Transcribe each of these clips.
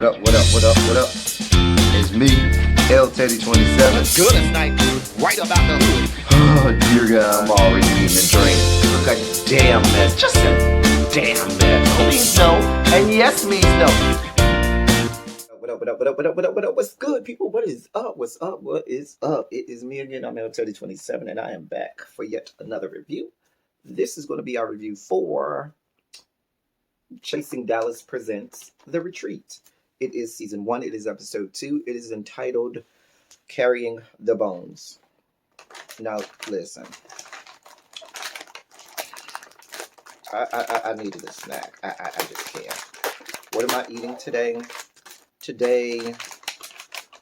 What up, what up, what up, what up? It's me, L Teddy 27. What's good tonight? Right about the hood. Oh, dear God, I'm already eating a drink. Look, a damn mess. Just a damn mess. No means no, and yes means no. What up, what up, what up, what up, what up, what up? What's good, people? What is up? What's up? What is up? It is me again. I'm L Teddy 27, and I am back for yet another review. This is going to be our review for Chasing Dallas Presents The Retreat. It is season 1. It is episode 2. It is entitled Carrying the Bones. Now, listen. I needed a snack. I just can't. What am I eating today? Today,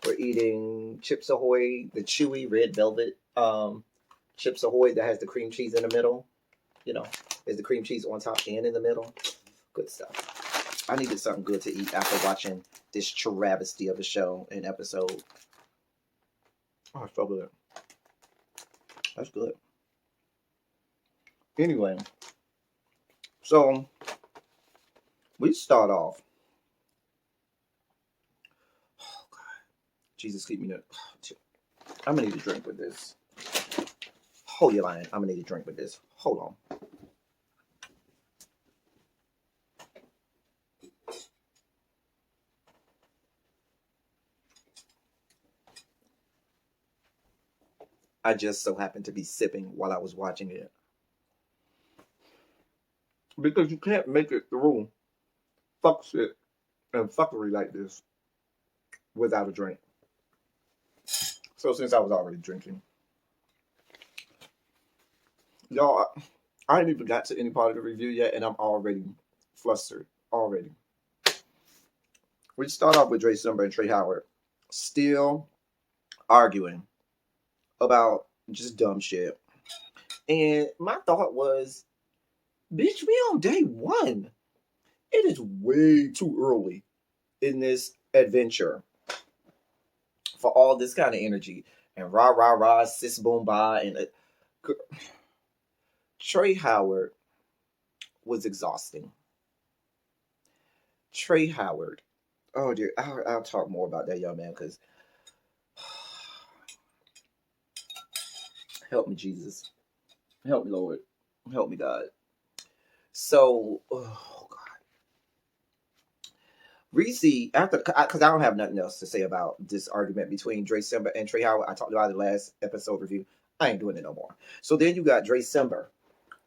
we're eating Chips Ahoy, the chewy red velvet Chips Ahoy that has the cream cheese in the middle. You know, there's the cream cheese on top and in the middle. Good stuff. I needed something good to eat after watching this travesty of a show and episode. Oh, I felt good. That's good. Anyway, so we start off. Oh God, Jesus, keep me. I'm gonna need a drink with this. Hold your line. I'm gonna need a drink with this. Hold on. I just so happened to be sipping while I was watching it. Because you can't make it through fuck shit and fuckery like this without a drink. So since I was already drinking, y'all, I ain't even got to any part of the review yet, and I'm already flustered. Already. We start off with Dre Simber and Trey Howard still arguing about just dumb shit. And my thought was, bitch, we on day 1. It is way too early in this adventure for all this kind of energy. And rah, rah, rah, sis, boom, bah. And Trey Howard was exhausting. Trey Howard. Oh, dear. I'll talk more about that young man because help me, Jesus. Help me, Lord. Help me, God. So, oh, God. Reese, after, because I don't have nothing else to say about this argument between Dre Simber and Trey Howard. I talked about it last episode review. I ain't doing it no more. So then you got Dre Simber.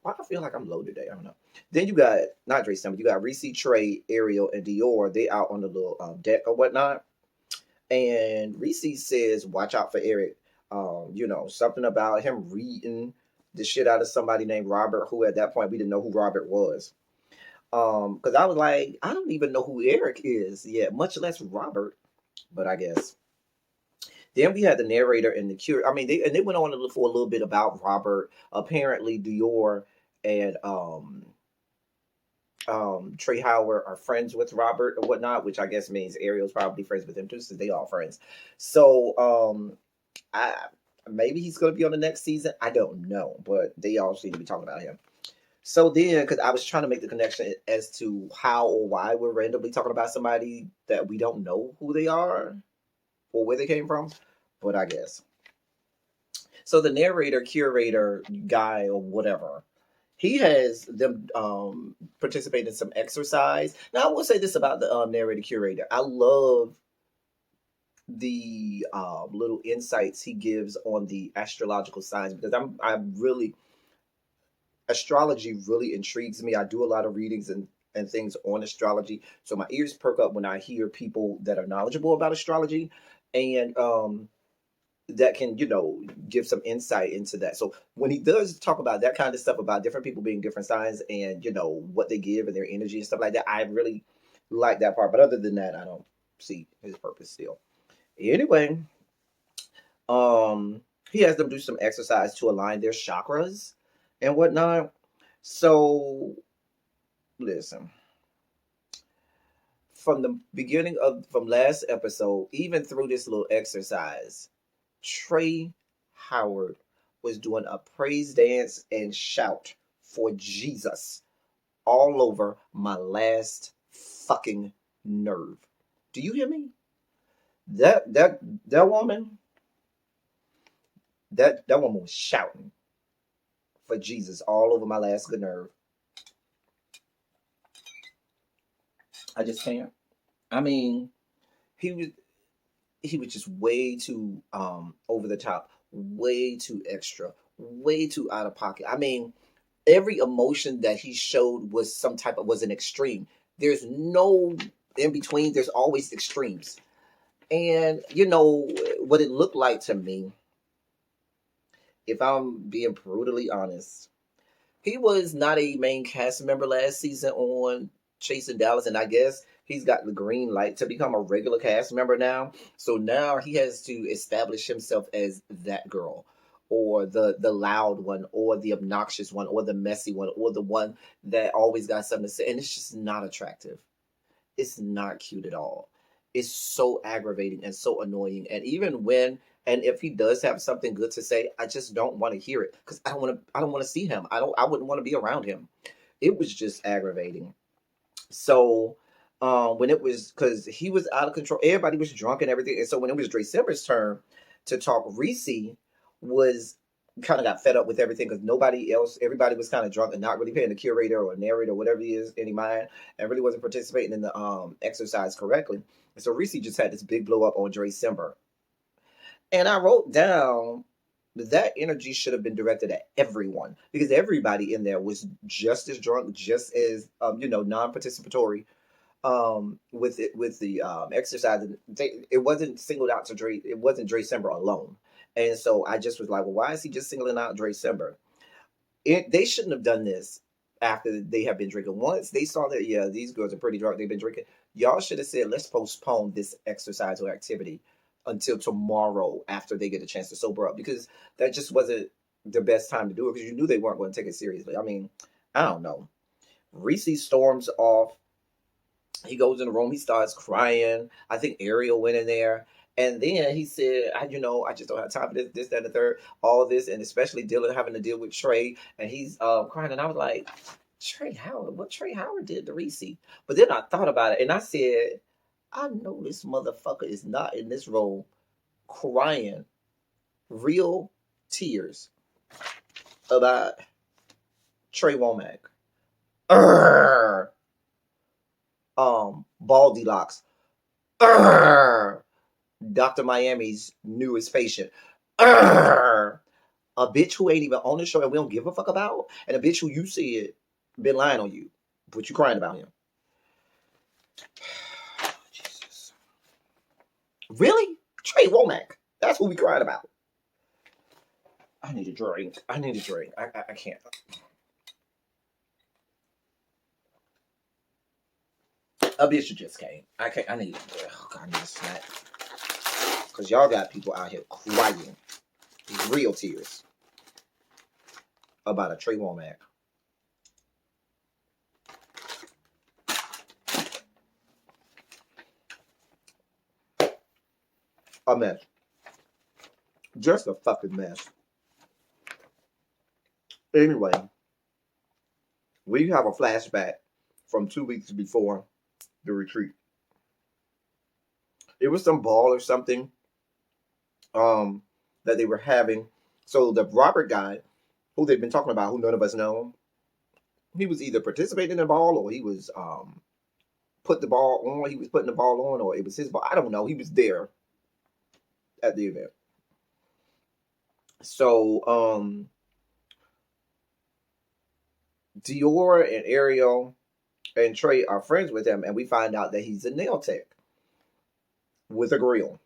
Why do I feel like I'm low today? I don't know. Then you got, not Dre Simber, you got Reese, Trey, Ariel, and Dior. They out on the little deck or whatnot. And Reese says, watch out for Eric. Something about him reading the shit out of somebody named Robert, who at that point we didn't know who Robert was. Because I was like, I don't even know who Eric is yet, much less Robert. But I guess. Then we had the narrator and the cure. I mean, they went on for a little bit about Robert. Apparently, Dior and Trey Howard are friends with Robert or whatnot, which I guess means Ariel's probably friends with him too, since they all friends. So maybe he's going to be on the next season. I don't know, but they all seem to be talking about him. So then, because I was trying to make the connection as to how or why we're randomly talking about somebody that we don't know who they are or where they came from, but I guess. So the narrator, curator guy or whatever, he has them participate in some exercise. Now, I will say this about the narrator, curator. I love the little insights he gives on the astrological signs because I'm really, astrology really intrigues me. I do a lot of readings and things on astrology. So my ears perk up when I hear people that are knowledgeable about astrology and that can, give some insight into that. So when he does talk about that kind of stuff, about different people being different signs and, what they give and their energy and stuff like that, I really like that part. But other than that, I don't see his purpose still. Anyway, he has them do some exercise to align their chakras and whatnot. So, listen. From the beginning from last episode, even through this little exercise, Trey Howard was doing a praise dance and shout for Jesus all over my last fucking nerve. Do you hear me? That woman, that woman was shouting for Jesus all over my last good nerve. I just can't. I mean, he was he was just way too over the top, way too extra, way too out of pocket. I mean, every emotion that he showed was some type of was an extreme. There's no in between. There's always extremes. And you know what it looked like to me, if I'm being brutally honest, he was not a main cast member last season on Chasing Dallas, and I guess he's got the green light to become a regular cast member now. So now he has to establish himself as that girl, or the loud one, or the obnoxious one, or the messy one, or the one that always got something to say, and it's just not attractive. It's not cute at all. It's so aggravating and so annoying. And even when and if he does have something good to say, I just don't want to hear it because I don't want to see him. I wouldn't want to be around him. It was just aggravating. So when it was because he was out of control, everybody was drunk and everything. And so when it was Dre Simmer's turn to talk, Reese was kind of got fed up with everything because nobody else, everybody was kind of drunk and not really paying the curator or narrator or whatever he is any mind, and really wasn't participating in the exercise correctly. And so Reese just had this big blow up on Dre Simber. And I wrote down that energy should have been directed at everyone because everybody in there was just as drunk, just as non-participatory with the exercise. It wasn't singled out to Dre. It wasn't Dre Simber alone. And so I just was like, well, why is he just singling out Dre Simber? They shouldn't have done this after they have been drinking. Once they saw that, yeah, these girls are pretty drunk, they've been drinking, y'all should have said, let's postpone this exercise or activity until tomorrow after they get a chance to sober up because that just wasn't the best time to do it because you knew they weren't going to take it seriously. I mean, I don't know. Reese storms off. He goes in the room. He starts crying. I think Ariel went in there. And then he said, I just don't have time for this, that, and the third, all this, and especially having to deal with Trey. And he's crying. And I was like, Trey Howard, what Trey Howard did to Reese? But then I thought about it and I said, I know this motherfucker is not in this role crying real tears about Trey Womack. Baldy Locks. Dr. Miami's newest patient. A bitch who ain't even on the show and we don't give a fuck about, and a bitch who you said been lying on you, but you crying about him. Jesus. Really? Trey Womack. That's who we crying about. I need a drink. I can't. A bitch who just came. I can't. I need a snack. Because y'all got people out here crying. Real tears. About a Trey Womack. A mess. Just a fucking mess. Anyway, we have a flashback from 2 weeks before the retreat. It was some ball or something that they were having. So the Robert guy, who they've been talking about, who none of us know, he was either participating in the ball or he was put the ball on. He was putting the ball on, or it was his ball. I don't know. He was there at the event. So Dior and Ariel and Trey are friends with him, and we find out that he's a nail tech with a grill.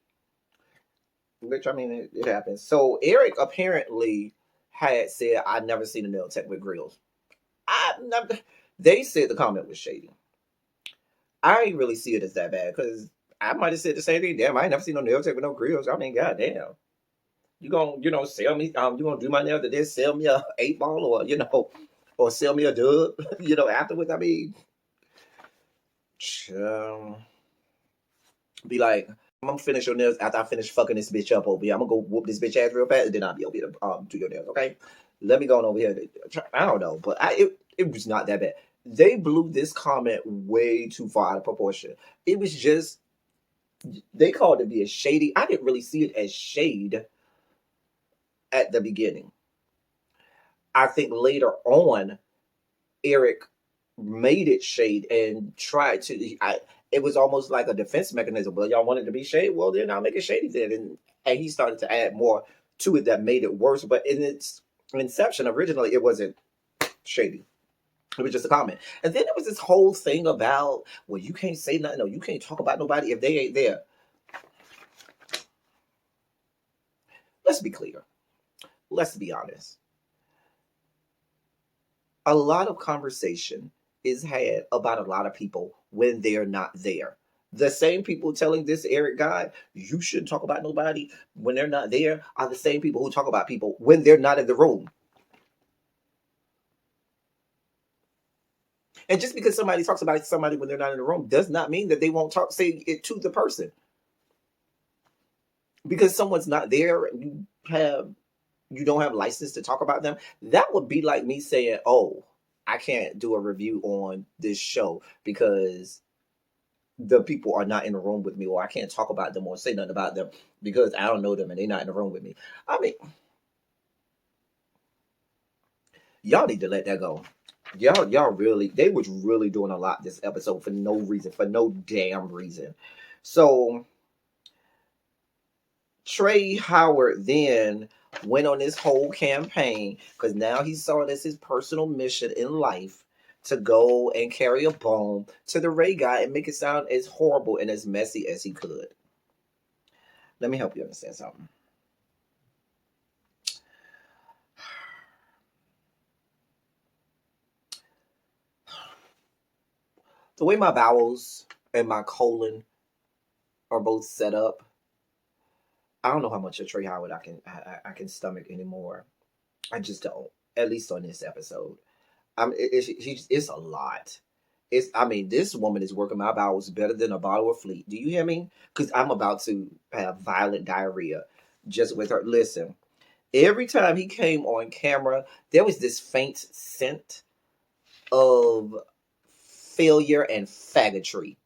Which, I mean, it happens. So Eric apparently had said, I've never seen a nail tech with grills. They said the comment was shady. I didn't really see it as that bad because I might have said the same thing. Damn, I ain't never seen no nail tech with no grills. I mean, goddamn. You gonna, sell me, you gonna do my nail to then sell me a 8-ball or, or sell me a dub, afterwards. I mean, be like, I'm gonna finish your nails after I finish fucking this bitch up over here. I'm gonna go whoop this bitch ass real fast, and then I'll be over here to do your nails, okay? Let me go on over here. I don't know, but it was not that bad. They blew this comment way too far out of proportion. It was just They called it being shady. I didn't really see it as shade at the beginning. I think later on, Eric made it shade and tried to. It was almost like a defense mechanism. Well, y'all wanted to be shade. Well, then I'll make it shady then. And he started to add more to it that made it worse. But in its inception, originally, it wasn't shady. It was just a comment. And then there was this whole thing about, well, you can't say nothing. No, you can't talk about nobody if they ain't there. Let's be clear. Let's be honest. A lot of conversation is had about a lot of people when they're not there. The same people telling this Eric guy, you shouldn't talk about nobody when they're not there, are the same people who talk about people when they're not in the room. And just because somebody talks about somebody when they're not in the room does not mean that they won't say it to the person. Because someone's not there, you don't have license to talk about them. That would be like me saying, oh, I can't do a review on this show because the people are not in the room with me, or I can't talk about them or say nothing about them because I don't know them and they're not in the room with me. I mean, y'all need to let that go. Y'all really, they was really doing a lot this episode for no reason, for no damn reason. So Trey Howard then went on this whole campaign because now he saw it as his personal mission in life to go and carry a bone to the Ray guy and make it sound as horrible and as messy as he could. Let me help you understand something. The way my bowels and my colon are both set up, I don't know how much of Trey Howard I can stomach anymore. I just don't. At least on this episode, it's a lot. This woman is working my bowels better than a bottle of Fleet. Do you hear me? Because I'm about to have violent diarrhea just with her. Listen, every time he came on camera, there was this faint scent of failure and faggotry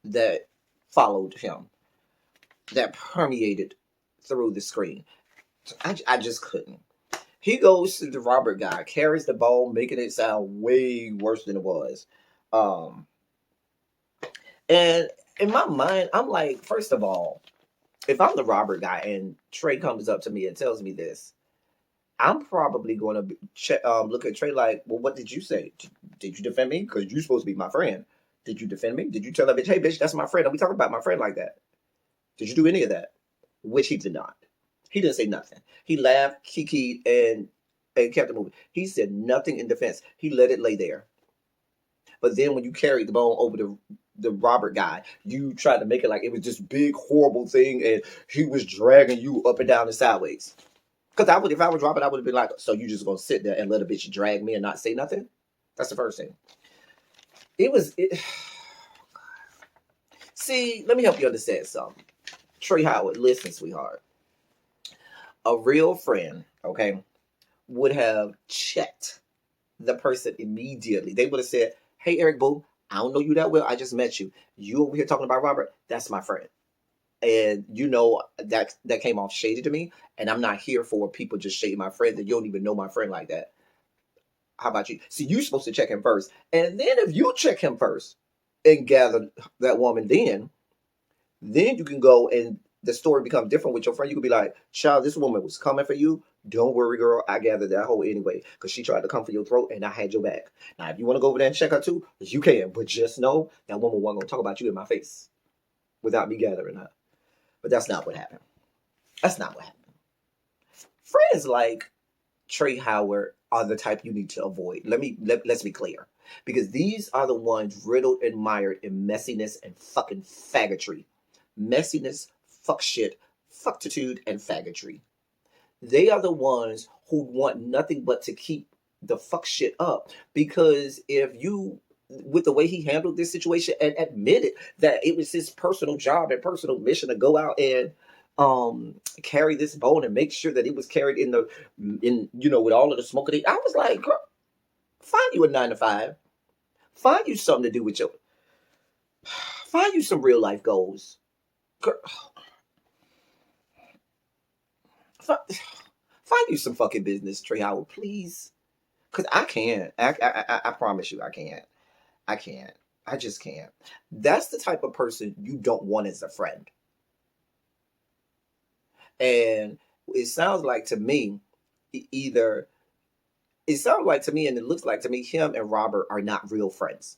that followed him, that permeated through the screen. I just couldn't. He goes to the Robert guy, carries the ball, making it sound way worse than it was. And in my mind, I'm like, first of all, if I'm the Robert guy and Trey comes up to me and tells me this, I'm probably going to look at Trey like, well, what did you say? Did you defend me? Because you're supposed to be my friend. Did you defend me? Did you tell that bitch, hey, bitch, that's my friend? Don't be talking about my friend like that. Did you do any of that? Which he did not. He didn't say nothing. He laughed, kikied, and kept it moving. He said nothing in defense. He let it lay there. But then when you carried the bone over the Robert guy, you tried to make it like it was this big, horrible thing, and he was dragging you up and down and sideways. Because if I was Robert, I would have been like, so you just going to sit there and let a bitch drag me and not say nothing? That's the first thing. See, let me help you understand something. Trey Howard, listen, sweetheart. A real friend, okay, would have checked the person immediately. They would have said, hey, Eric Boo, I don't know you that well. I just met you. You over here talking about Robert? That's my friend. And that came off shady to me. And I'm not here for people just shading my friend that you don't even know my friend like that. How about you? See, you're supposed to check him first. And then if you check him first and gather that woman, then you can go and the story becomes different with your friend. You could be like, child, this woman was coming for you. Don't worry, girl. I gathered that hoe anyway because she tried to come for your throat and I had your back. Now, if you want to go over there and check her too, you can. But just know that woman wasn't going to talk about you in my face without me gathering her. But that's not what happened. That's not what happened. Friends like Trey Howard are the type you need to avoid. Let's be clear. Because these are the ones riddled and mired in messiness and fucking faggotry. Messiness, fuck shit, fucktitude, and faggotry. They are the ones who want nothing but to keep the fuck shit up. Because if you, with the way he handled this situation and admitted that it was his personal job and personal mission to go out and carry this bone and make sure that it was carried in with all of the smoke. I was like, girl, find you a 9 to 5. Find you something to do with find you some real life goals. Girl, fi- find you some fucking business, Trey Howard, please. Cause I can't. I promise you, I can't. I can't. I just can't. That's the type of person you don't want as a friend. And it sounds like to me, either it sounds like to me, and it looks like to me, him and Robert are not real friends.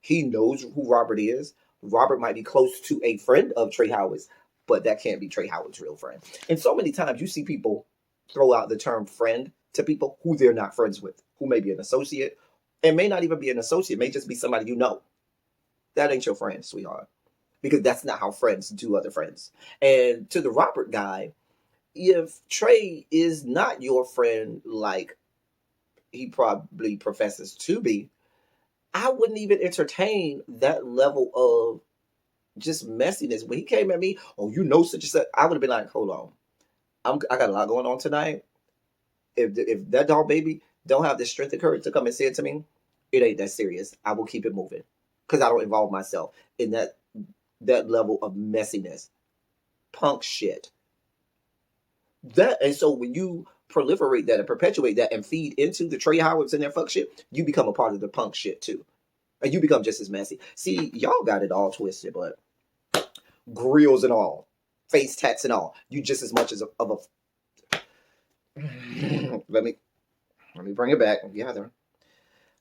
He knows who Robert is. Robert might be close to a friend of Trey Howard's, but that can't be Trey Howard's real friend. And so many times you see people throw out the term friend to people who they're not friends with, who may be an associate, and may not even be an associate, may just be somebody you know. That ain't your friend, sweetheart, because that's not how friends do other friends. And to the Robert guy, if Trey is not your friend like he probably professes to be, I wouldn't even entertain that level of just messiness. When he came at me, oh, you know such and such, I would have been like, hold on, I got a lot going on tonight. If that dog baby don't have the strength and courage to come and say it to me, it ain't that serious. I will keep it moving because I don't involve myself in that level of messiness, punk shit. That and so when you proliferate that and perpetuate that and feed into the Trey Howards and their fuck shit, you become a part of the punk shit too. And you become just as messy. See, y'all got it all twisted, but grills and all, face tats and all, you just as much as of a. let me bring it back. Yeah, there.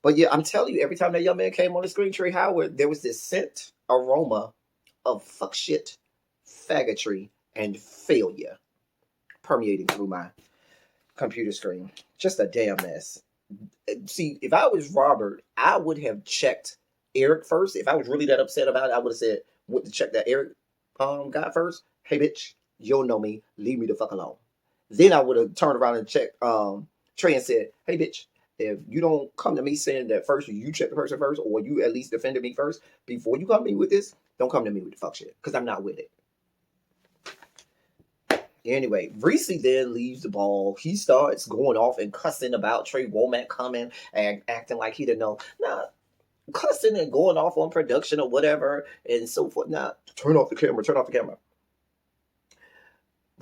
But yeah, I'm telling you, every time that young man came on the screen, Trey Howard, there was this scent aroma of fuck shit, faggotry, and failure permeating through my computer screen. Just a damn mess. See, if I was Robert, I would have checked Eric first. If I was really that upset about it, I would have said, "What to check that Eric guy first? Hey, bitch, you don't know me. Leave me the fuck alone." Then I would have turned around and checked Trey and said, "Hey, bitch, if you don't come to me saying that first, you check the person first, or you at least defended me first before you come to me with this, don't come to me with the fuck shit because I'm not with it." Anyway, Reese then leaves the ball. He starts going off and cussing about Trey Womack coming and acting like he didn't know. Nah, cussing and going off on production or whatever and so forth. Nah, turn off the camera, turn off the camera.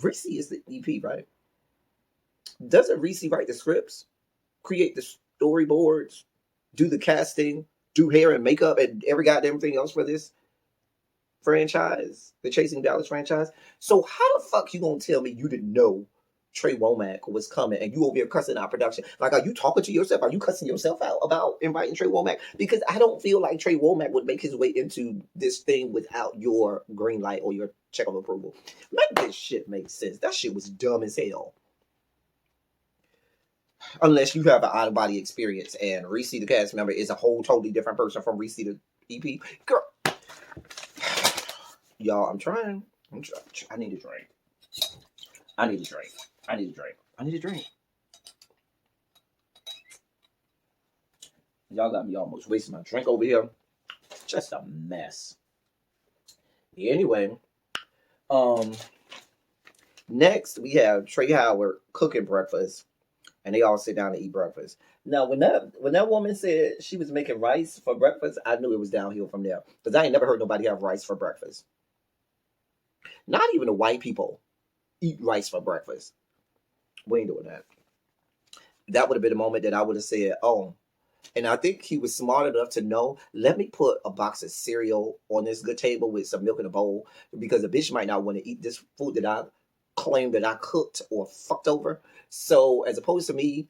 Reese is the EP, right? Doesn't Reese write the scripts, create the storyboards, do the casting, do hair and makeup and every goddamn thing else for this franchise, the Chasing Dallas franchise? So how the fuck you gonna tell me you didn't know Trey Womack was coming and you over here cussing out production? Like, are you talking to yourself? Are you cussing yourself out about inviting Trey Womack? Because I don't feel like Trey Womack would make his way into this thing without your green light or your check of approval. Make this shit make sense. That shit was dumb as hell. Unless you have an out of body experience and Reese, the cast member, is a whole totally different person from Reese, the EP. Girl, y'all, I'm trying. I need a drink. I need a drink. I need a drink. I need a drink. Y'all got me almost wasting my drink over here. Just a mess. Anyway, um, next we have Trey Howard cooking breakfast, and they all sit down to eat breakfast. Now, when that woman said she was making rice for breakfast, I knew it was downhill from there because I ain't never heard nobody have rice for breakfast. Not even the white people eat rice for breakfast. We ain't doing that. That would have been a moment that I would have said, "Oh," and I think he was smart enough to know. Let me put a box of cereal on this good table with some milk in a bowl because a bitch might not want to eat this food that I claim that I cooked or fucked over. So as opposed to me,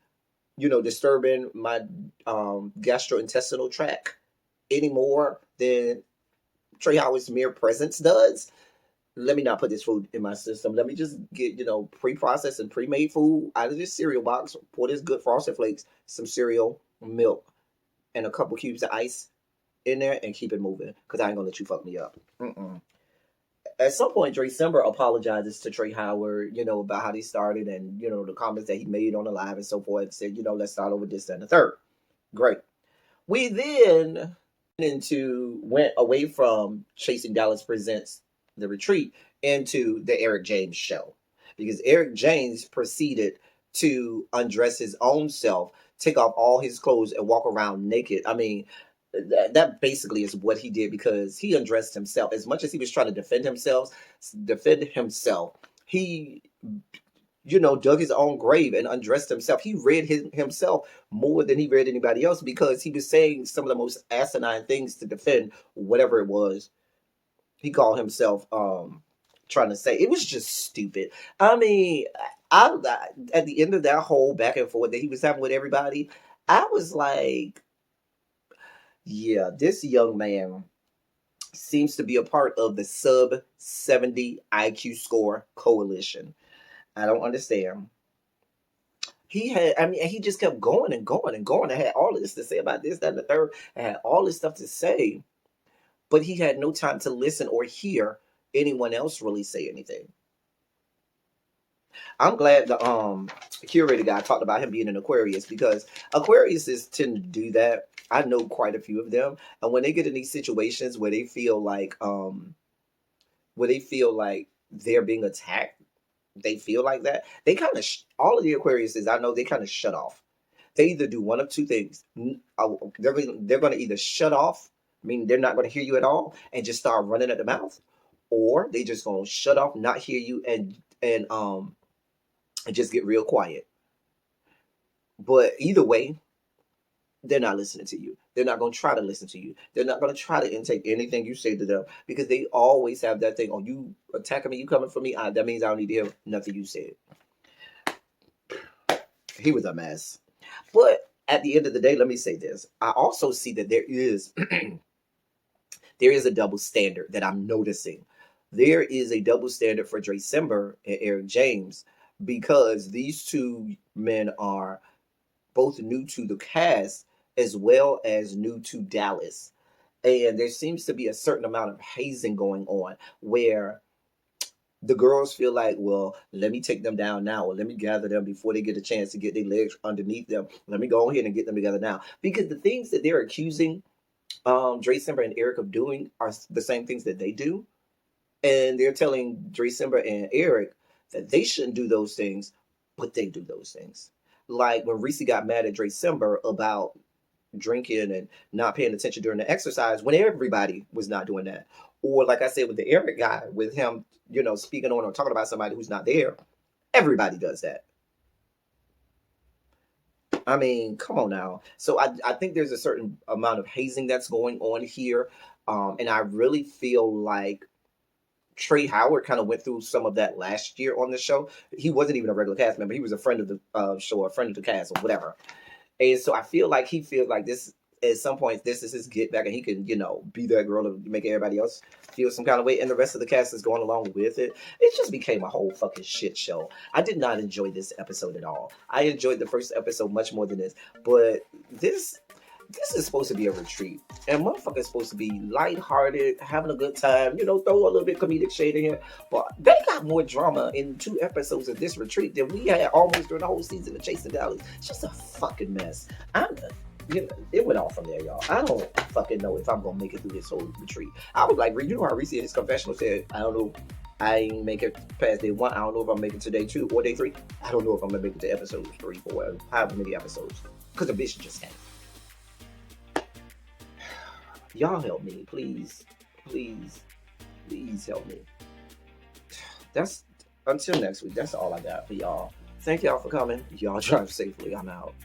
disturbing my gastrointestinal tract any more than Trey Howard's mere presence does. Let me not put this food in my system. Let me just get, pre-processed and pre-made food out of this cereal box, pour this good frosted flakes, some cereal, milk, and a couple cubes of ice in there and keep it moving. Because I ain't gonna let you fuck me up. Mm-mm. At some point, Dre Simber apologizes to Trey Howard, about how they started and, the comments that he made on the live and so forth, and said, let's start over this, that, and the third. Great. We then went away from Chasing Dallas Presents The Retreat into the Eric James show. Because Eric James proceeded to undress his own self, take off all his clothes, and walk around naked. I mean, That basically is what he did, because he undressed himself. As much as he was trying to defend himself, he, dug his own grave and undressed himself. He read himself more than he read anybody else, because he was saying some of the most asinine things to defend whatever it was he called himself trying to say. It was just stupid. I mean, at the end of that whole back and forth that he was having with everybody, I was like, yeah, this young man seems to be a part of the sub 70 IQ score coalition. I don't understand. He just kept going and going and going. I had all of this to say about this, that, and the third. I had all this stuff to say, but he had no time to listen or hear anyone else really say anything. I'm glad the curator guy talked about him being an Aquarius, because Aquariuses tend to do that. I know quite a few of them, and when they get in these situations where they feel like they're being attacked, they feel like that. They kind of all of the Aquariuses I know, they kind of shut off. They either do one of two things. They're going to either shut off, meaning they're not going to hear you at all, and just start running at the mouth, or they just going to shut off, not hear you, and just get real quiet. But either way, they're not listening to you. They're not going to try to listen to you. They're not going to try to intake anything you say to them, because they always have that thing. Oh, you attacking me? You coming for me? That means I don't need to hear nothing you said. He was a mess. But at the end of the day, let me say this. I also see that there is there is a double standard that I'm noticing. There is a double standard for Dre Simber and Eric James, because these two men are both new to the cast as well as new to Dallas. And there seems to be a certain amount of hazing going on, where the girls feel like, well, let me take them down now, or let me gather them before they get a chance to get their legs underneath them. Let me go ahead and get them together now. Because the things that they're accusing Dre Simber and Eric of doing are the same things that they do. And they're telling Dre Simber and Eric that they shouldn't do those things, but they do those things. Like when Reese got mad at Dre Simber about drinking and not paying attention during the exercise, when everybody was not doing that. Or like I said with the Eric guy, with him, speaking on or talking about somebody who's not there. Everybody does that. I mean, come on now. So I think there's a certain amount of hazing that's going on here. And I really feel like Trey Howard kind of went through some of that last year on the show. He wasn't even a regular cast member. He was a friend of the show, a friend of the cast, or whatever. And so I feel like he feels like this, at some point, this is his get back, and he can, be that girl to make everybody else feel some kind of way. And the rest of the cast is going along with it. It just became a whole fucking shit show. I did not enjoy this episode at all. I enjoyed the first episode much more than this. But this is supposed to be a retreat, and motherfuckers supposed to be lighthearted, having a good time, throw a little bit comedic shade in here. But they got more drama in 2 episodes of this retreat than we had almost during the whole season of Chasing Dallas. It's just a fucking mess. It went off from there, y'all. I don't fucking know if I'm gonna make it through this whole retreat. I was like, how Reese in his confessional said, I don't know. I ain't make it past day 1. I don't know if I'm making it to day 2 or day 3. I don't know if I'm gonna make it to episode 3, 4, however many episodes. Because the bitch just came. Y'all help me, please. Please help me. That's until next week. That's all I got for y'all. Thank y'all for coming. Y'all drive safely. I'm out.